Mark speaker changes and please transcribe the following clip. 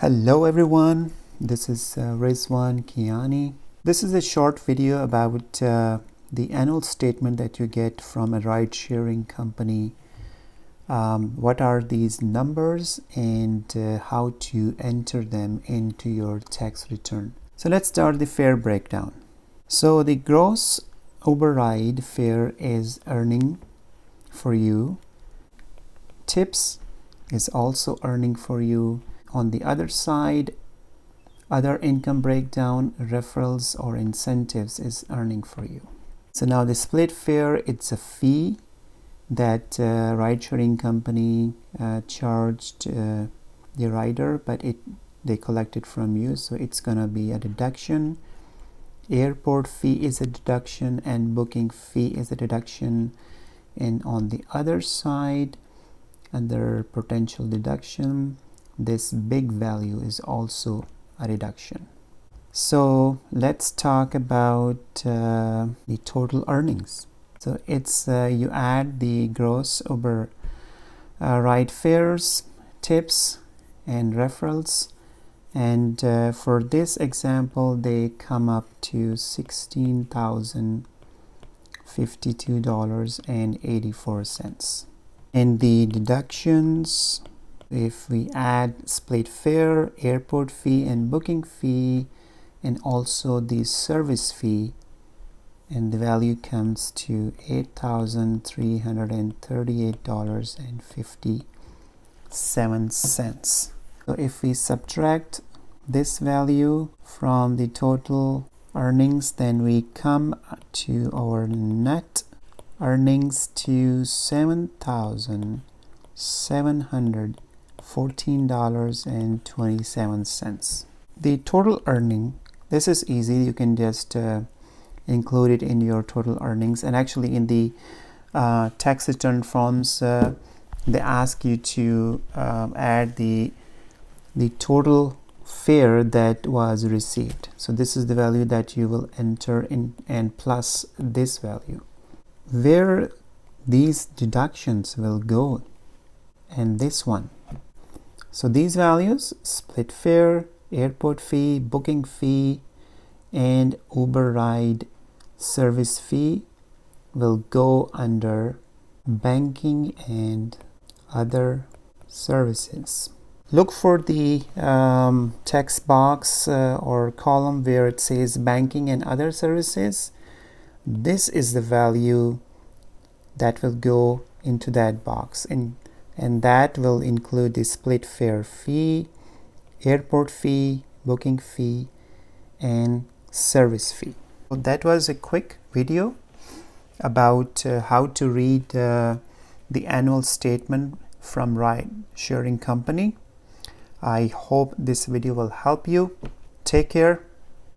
Speaker 1: Hello everyone, this is Rizwan Kiani. This is a short video about the annual statement that you get from a ride-sharing company. What are these numbers and how to enter them into your tax return. So let's start the fare breakdown. So the gross Uber ride fare is earning for you. Tips is also earning for you. On the other side, other income breakdown, referrals or incentives is earning for you. So now the split fare, it's a fee that ride-sharing company charged the rider, but they collected from you, so it's gonna be a deduction. Airport fee is a deduction and booking fee is a deduction. And on the other side, under potential deduction, this big value is also a reduction. So let's talk about the total earnings. So it's you add the gross Uber ride fares, tips and referrals, and for this example they come up to $16,052.84. And the deductions, if we add split fare, airport fee and booking fee, and also the service fee, and the value comes to $8,338.57. So if we subtract this value from the total earnings, then we come to our net earnings to $7,714.27. The total earning, this is easy, you can just include it in your total earnings. And actually in the tax return forms they ask you to add the total fare that was received. So this is the value that you will enter in, and plus this value. Where these deductions will go, and this one. So these values, split fare, airport fee, booking fee, and Uber ride service fee will go under banking and other services. Look for the text box or column where it says banking and other services. This is the value that will go into that box, and that will include the split fare fee, airport fee, booking fee, and service fee. So that was a quick video about how to read the annual statement from ride sharing company. I hope this video will help you. Take care.